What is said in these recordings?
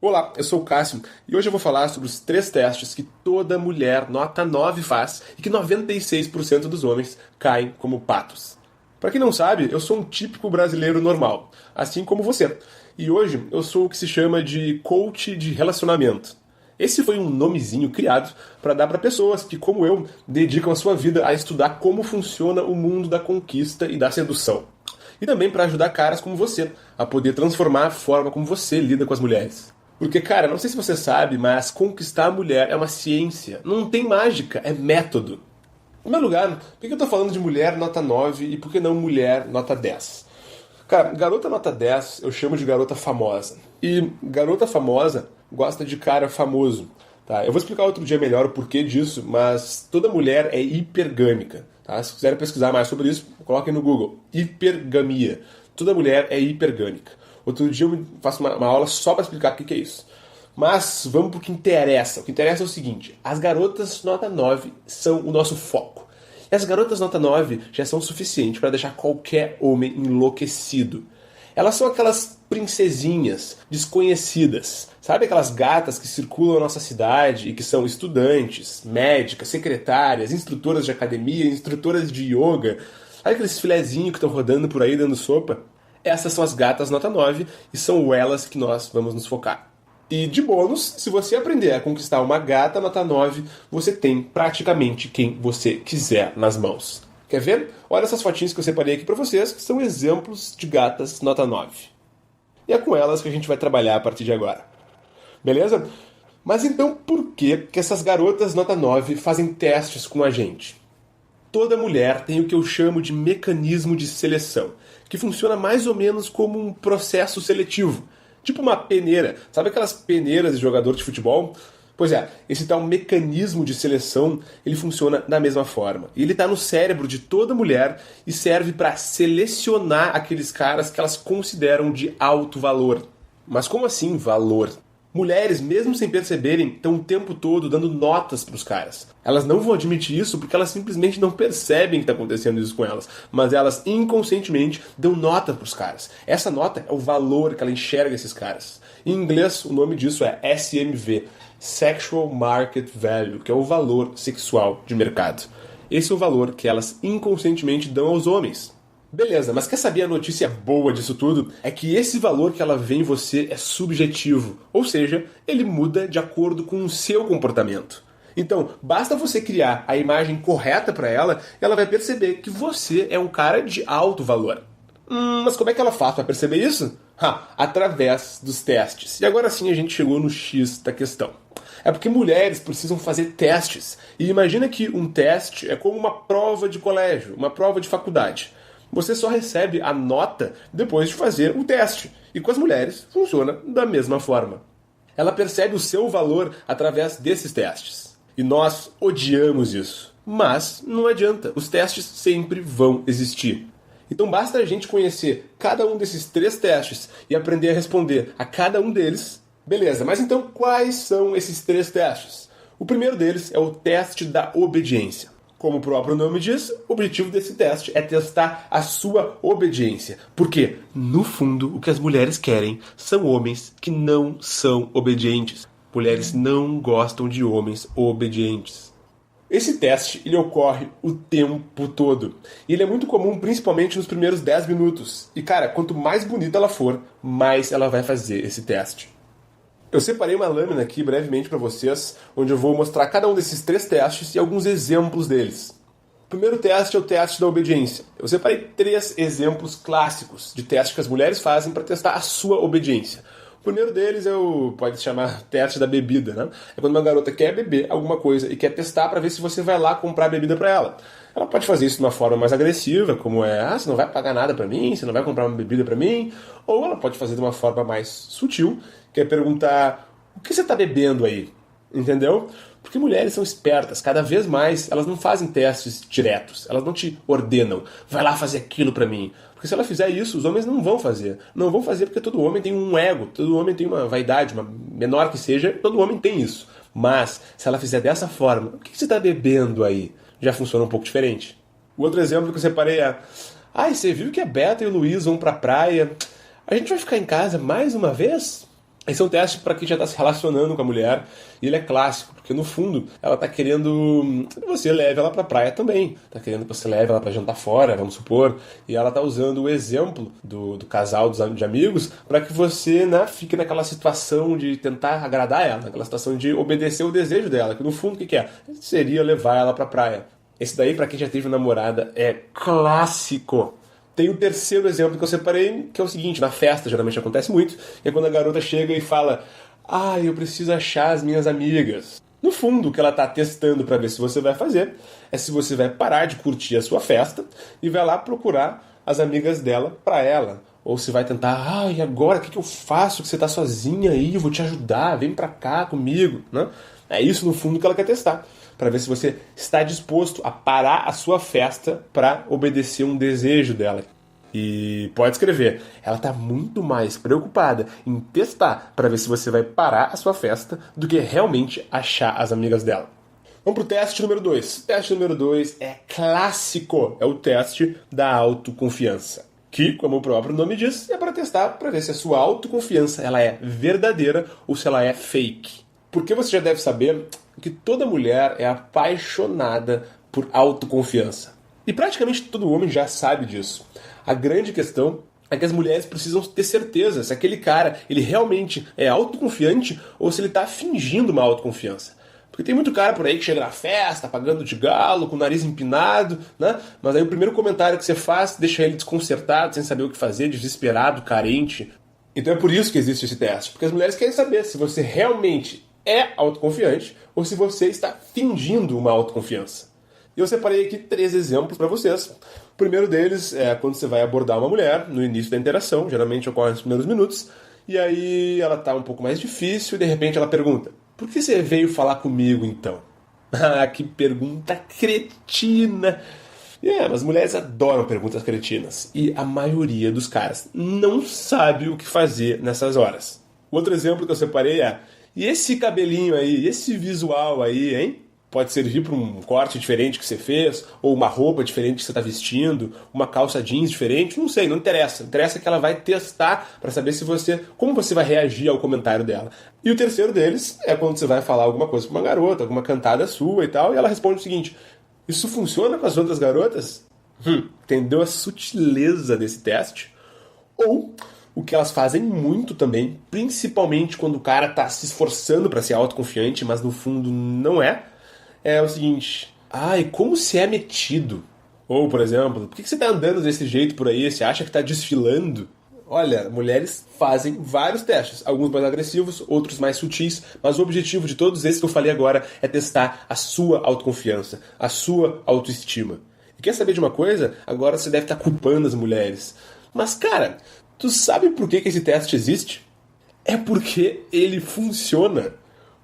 Olá, eu sou o Cássio e hoje eu vou falar sobre os 3 testes que toda mulher nota 9 faz e que 96% dos homens caem como patos. Para quem não sabe, eu sou um típico brasileiro normal, assim como você. E hoje eu sou o que se chama de coach de relacionamento. Esse foi um nomezinho criado para dar para pessoas que, como eu, dedicam a sua vida a estudar como funciona o mundo da conquista e da sedução. E também para ajudar caras como você a poder transformar a forma como você lida com as mulheres. Porque, cara, não sei se você sabe, mas conquistar a mulher é uma ciência. Não tem mágica, é método. Em primeiro lugar, por que eu tô falando de mulher nota 9 e por que não mulher nota 10? Cara, garota nota 10 eu chamo de garota famosa. E garota famosa gosta de cara famoso. Tá? Eu vou explicar outro dia melhor o porquê disso, mas toda mulher é hipergâmica. Tá? Se quiserem pesquisar mais sobre isso, coloquem no Google. Hipergamia. Toda mulher é hipergâmica. Outro dia eu faço uma aula só para explicar o que é isso. Mas vamos pro que interessa. O que interessa é o seguinte: as garotas nota 9 são o nosso foco. E as garotas nota 9 já são o suficiente para deixar qualquer homem enlouquecido. Elas são aquelas princesinhas desconhecidas. Sabe aquelas gatas que circulam na nossa cidade e que são estudantes, médicas, secretárias, instrutoras de academia, instrutoras de yoga? Sabe aqueles filezinhos que estão rodando por aí dando sopa? Essas são as gatas nota 9 e são elas que nós vamos nos focar. E de bônus, se você aprender a conquistar uma gata nota 9, você tem praticamente quem você quiser nas mãos. Quer ver? Olha essas fotinhas que eu separei aqui para vocês, que são exemplos de gatas nota 9. E é com elas que a gente vai trabalhar a partir de agora. Beleza? Mas então por que essas garotas nota 9 fazem testes com a gente? Toda mulher tem o que eu chamo de mecanismo de seleção, que funciona mais ou menos como um processo seletivo. Tipo uma peneira. Sabe aquelas peneiras de jogador de futebol? Pois é, esse tal mecanismo de seleção, ele funciona da mesma forma. E ele está no cérebro de toda mulher e serve para selecionar aqueles caras que elas consideram de alto valor. Mas como assim valor? Mulheres, mesmo sem perceberem, estão o tempo todo dando notas para os caras. Elas não vão admitir isso porque elas simplesmente não percebem que está acontecendo isso com elas. Mas elas inconscientemente dão nota para os caras. Essa nota é o valor que ela enxerga esses caras. Em inglês, o nome disso é SMV, Sexual Market Value, que é o valor sexual de mercado. Esse é o valor que elas inconscientemente dão aos homens. Beleza, mas quer saber a notícia boa disso tudo? É que esse valor que ela vê em você é subjetivo, ou seja, ele muda de acordo com o seu comportamento. Então, basta você criar a imagem correta para ela e ela vai perceber que você é um cara de alto valor. Mas como é que ela faz para perceber isso? Através dos testes. E agora sim a gente chegou no X da questão. É porque mulheres precisam fazer testes. E imagina que um teste é como uma prova de colégio, uma prova de faculdade. Você só recebe a nota depois de fazer o teste. E com as mulheres funciona da mesma forma. Ela percebe o seu valor através desses testes. E nós odiamos isso. Mas não adianta, os testes sempre vão existir. Então basta a gente conhecer cada um desses 3 testes e aprender a responder a cada um deles. Beleza, mas então quais são esses 3 testes? O primeiro deles é o teste da obediência. Como o próprio nome diz, o objetivo desse teste é testar a sua obediência. Porque, no fundo, o que as mulheres querem são homens que não são obedientes. Mulheres não gostam de homens obedientes. Esse teste ele ocorre o tempo todo. E ele é muito comum, principalmente nos primeiros 10 minutos. E, cara, quanto mais bonita ela for, mais ela vai fazer esse teste. Eu separei uma lâmina aqui brevemente para vocês, onde eu vou mostrar cada um desses 3 testes e alguns exemplos deles. O primeiro teste é o teste da obediência. Eu separei 3 exemplos clássicos de testes que as mulheres fazem para testar a sua obediência. O primeiro deles é o, pode chamar, teste da bebida, né? É quando uma garota quer beber alguma coisa e quer testar para ver se você vai lá comprar bebida para ela. Ela pode fazer isso de uma forma mais agressiva, como você não vai pagar nada para mim, você não vai comprar uma bebida para mim. Ou ela pode fazer de uma forma mais sutil, que é perguntar, o que você está bebendo aí? Entendeu? Porque mulheres são espertas, cada vez mais elas não fazem testes diretos, elas não te ordenam, vai lá fazer aquilo pra mim. Porque se ela fizer isso, os homens não vão fazer. Não vão fazer porque todo homem tem um ego, todo homem tem uma vaidade, uma menor que seja, todo homem tem isso. Mas, se ela fizer dessa forma, o que você está bebendo aí? Já funciona um pouco diferente. O outro exemplo que eu separei é, você viu que a Beta e o Luiz vão pra praia? A gente vai ficar em casa mais uma vez? Esse é um teste para quem já está se relacionando com a mulher, e ele é clássico, porque no fundo ela está querendo que você leve ela para a praia também, está querendo que você leve ela para jantar fora, vamos supor, e ela está usando o exemplo do casal de amigos para que você, né, fique naquela situação de tentar agradar ela, naquela situação de obedecer o desejo dela, que no fundo o que é? Seria levar ela para a praia. Esse daí, para quem já teve namorada, é clássico. Tem o terceiro exemplo que eu separei, que é o seguinte: na festa geralmente acontece muito, que é quando a garota chega e fala: ah, eu preciso achar as minhas amigas. No fundo, o que ela está testando para ver se você vai fazer é se você vai parar de curtir a sua festa e vai lá procurar as amigas dela para ela. Ou se vai tentar: ah, e agora o que eu faço? Que você está sozinha aí, eu vou te ajudar, vem para cá comigo, né? É isso no fundo que ela quer testar, para ver se você está disposto a parar a sua festa para obedecer um desejo dela. E pode escrever, ela está muito mais preocupada em testar para ver se você vai parar a sua festa do que realmente achar as amigas dela. Vamos para o teste número 2. O teste número 2 é clássico, é o teste da autoconfiança. Que, como o próprio nome diz, é para testar para ver se a sua autoconfiança ela é verdadeira ou se ela é fake. Porque você já deve saber que toda mulher é apaixonada por autoconfiança. E praticamente todo homem já sabe disso. A grande questão é que as mulheres precisam ter certeza se aquele cara ele realmente é autoconfiante ou se ele está fingindo uma autoconfiança. Porque tem muito cara por aí que chega na festa, pagando de galo, com o nariz empinado, né? Mas aí o primeiro comentário que você faz deixa ele desconcertado, sem saber o que fazer, desesperado, carente. Então é por isso que existe esse teste. Porque as mulheres querem saber se você realmente é autoconfiante ou se você está fingindo uma autoconfiança. E eu separei aqui 3 exemplos para vocês. O primeiro deles é quando você vai abordar uma mulher no início da interação, geralmente ocorre nos primeiros minutos, e aí ela está um pouco mais difícil e de repente ela pergunta: por que você veio falar comigo então? Ah, que pergunta cretina! Mas as mulheres adoram perguntas cretinas e a maioria dos caras não sabe o que fazer nessas horas. Outro exemplo que eu separei é: e esse cabelinho aí, esse visual aí, hein? Pode servir para um corte diferente que você fez, ou uma roupa diferente que você está vestindo, uma calça jeans diferente, não sei, não interessa. Interessa que ela vai testar para saber como você vai reagir ao comentário dela. E o terceiro deles é quando você vai falar alguma coisa para uma garota, alguma cantada sua e tal, e ela responde o seguinte: isso funciona com as outras garotas? Entendeu a sutileza desse teste? Ou o que elas fazem muito também, principalmente quando o cara está se esforçando para ser autoconfiante, mas no fundo não é o seguinte: ai, como você é metido. Ou, por exemplo, por que você tá andando desse jeito por aí? Você acha que tá desfilando? Olha, mulheres fazem vários testes, alguns mais agressivos, outros mais sutis, mas o objetivo de todos esses que eu falei agora é testar a sua autoconfiança, a sua autoestima. E quer saber de uma coisa? Agora você deve estar culpando as mulheres. Mas, cara, tu sabe por que esse teste existe? É porque ele funciona.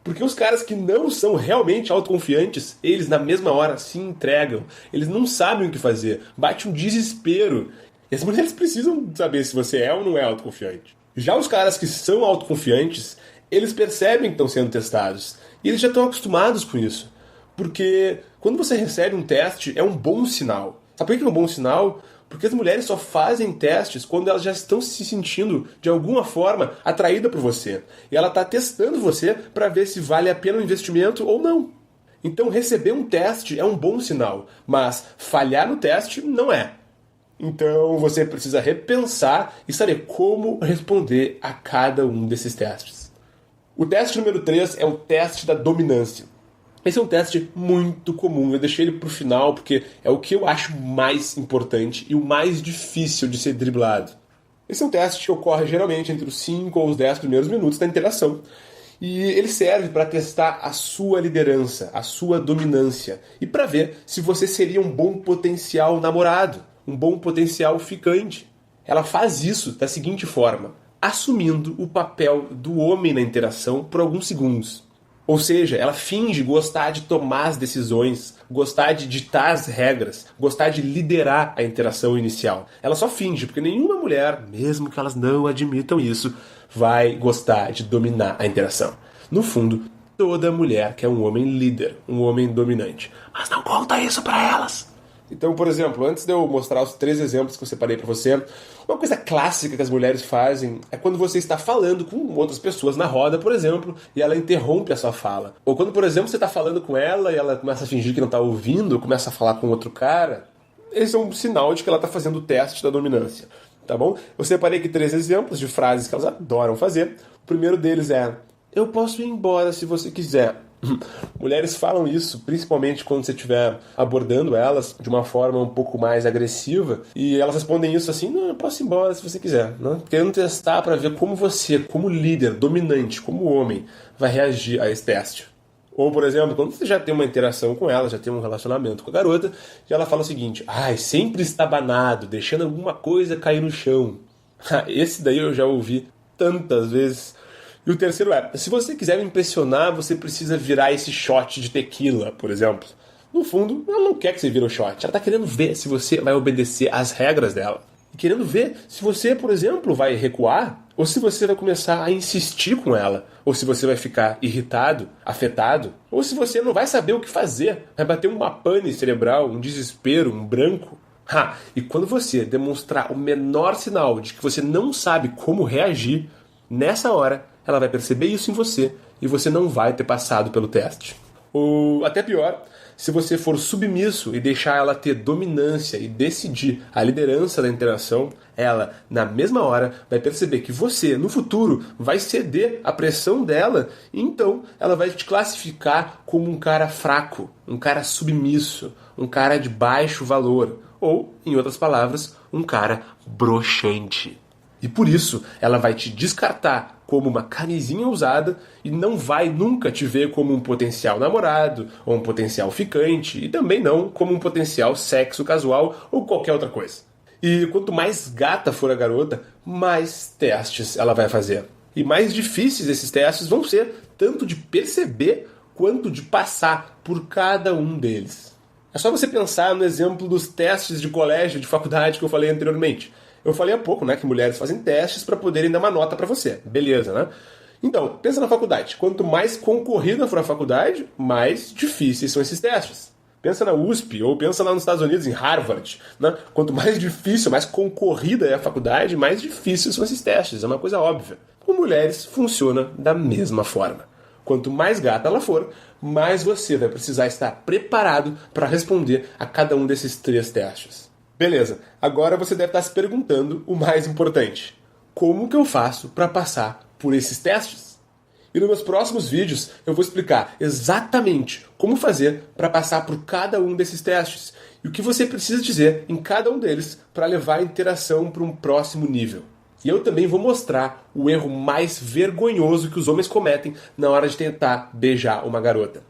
Porque os caras que não são realmente autoconfiantes, eles na mesma hora se entregam. Eles não sabem o que fazer. Bate um desespero. E as mulheres precisam saber se você é ou não é autoconfiante. Já os caras que são autoconfiantes, eles percebem que estão sendo testados. E eles já estão acostumados com isso. Porque quando você recebe um teste, é um bom sinal. Sabe por que é um bom sinal? Porque as mulheres só fazem testes quando elas já estão se sentindo, de alguma forma, atraídas por você. E ela está testando você para ver se vale a pena o investimento ou não. Então, receber um teste é um bom sinal, mas falhar no teste não é. Então, você precisa repensar e saber como responder a cada um desses testes. O teste número 3 é o teste da dominância. Esse é um teste muito comum, eu deixei ele pro final porque é o que eu acho mais importante e o mais difícil de ser driblado. Esse é um teste que ocorre geralmente entre os 5 ou os 10 primeiros minutos da interação. E ele serve para testar a sua liderança, a sua dominância e para ver se você seria um bom potencial namorado, um bom potencial ficante. Ela faz isso da seguinte forma: assumindo o papel do homem na interação por alguns segundos. Ou seja, ela finge gostar de tomar as decisões, gostar de ditar as regras, gostar de liderar a interação inicial. Ela só finge, porque nenhuma mulher, mesmo que elas não admitam isso, vai gostar de dominar a interação. No fundo, toda mulher quer um homem líder, um homem dominante. Mas não conta isso pra elas. Então, por exemplo, antes de eu mostrar os 3 exemplos que eu separei pra você, uma coisa clássica que as mulheres fazem é quando você está falando com outras pessoas na roda, por exemplo, e ela interrompe a sua fala. Ou quando, por exemplo, você está falando com ela e ela começa a fingir que não está ouvindo, começa a falar com outro cara. Esse é um sinal de que ela está fazendo o teste da dominância, tá bom? Eu separei aqui 3 exemplos de frases que elas adoram fazer. O primeiro deles é: eu posso ir embora se você quiser. Mulheres falam isso, principalmente quando você estiver abordando elas de uma forma um pouco mais agressiva, e elas respondem isso assim: não, eu posso ir embora se você quiser, né? Querendo testar para ver como você, como líder, dominante, como homem, vai reagir a esse teste. Ou, por exemplo, quando você já tem uma interação com ela, já tem um relacionamento com a garota, e ela fala o seguinte: ai, sempre estabanado, deixando alguma coisa cair no chão. Esse daí eu já ouvi tantas vezes. E o terceiro é: se você quiser me impressionar, você precisa virar esse shot de tequila, por exemplo. No fundo, ela não quer que você vire o shot. Ela está querendo ver se você vai obedecer às regras dela. E querendo ver se você, por exemplo, vai recuar, ou se você vai começar a insistir com ela, ou se você vai ficar irritado, afetado, ou se você não vai saber o que fazer, vai bater uma pane cerebral, um desespero, um branco. E quando você demonstrar o menor sinal de que você não sabe como reagir, nessa hora ela vai perceber isso em você e você não vai ter passado pelo teste. Ou até pior, se você for submisso e deixar ela ter dominância e decidir a liderança da interação, ela, na mesma hora, vai perceber que você, no futuro, vai ceder à pressão dela, e então ela vai te classificar como um cara fraco, um cara submisso, um cara de baixo valor, ou, em outras palavras, um cara broxante. E por isso, ela vai te descartar como uma camisinha usada e não vai nunca te ver como um potencial namorado ou um potencial ficante, e também não como um potencial sexo casual ou qualquer outra coisa. E quanto mais gata for a garota, mais testes ela vai fazer. E mais difíceis esses testes vão ser, tanto de perceber quanto de passar por cada um deles. É só você pensar no exemplo dos testes de colégio, de faculdade que eu falei anteriormente. Eu falei há pouco, né, que mulheres fazem testes para poderem dar uma nota para você. Beleza, né? Então, pensa na faculdade. Quanto mais concorrida for a faculdade, mais difíceis são esses testes. Pensa na USP, ou pensa lá nos Estados Unidos, em Harvard, né? Quanto mais difícil, mais concorrida é a faculdade, mais difíceis são esses testes. É uma coisa óbvia. Com mulheres, funciona da mesma forma. Quanto mais gata ela for, mais você vai precisar estar preparado para responder a cada um desses 3 testes. Beleza, agora você deve estar se perguntando o mais importante: como que eu faço para passar por esses testes? E nos meus próximos vídeos eu vou explicar exatamente como fazer para passar por cada um desses testes e o que você precisa dizer em cada um deles para levar a interação para um próximo nível. E eu também vou mostrar o erro mais vergonhoso que os homens cometem na hora de tentar beijar uma garota.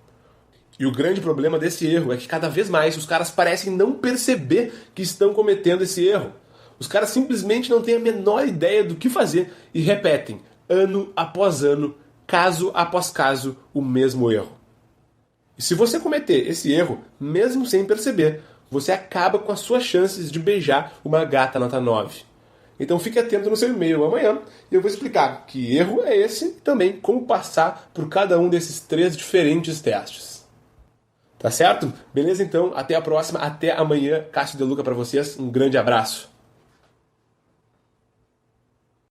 E o grande problema desse erro é que cada vez mais os caras parecem não perceber que estão cometendo esse erro. Os caras simplesmente não têm a menor ideia do que fazer e repetem, ano após ano, caso após caso, o mesmo erro. E se você cometer esse erro, mesmo sem perceber, você acaba com as suas chances de beijar uma gata nota 9. Então fique atento no seu e-mail amanhã e eu vou explicar que erro é esse e também como passar por cada um desses 3 diferentes testes. Tá certo? Beleza, então? Até a próxima. Até amanhã. Cássio De Luca pra vocês. Um grande abraço.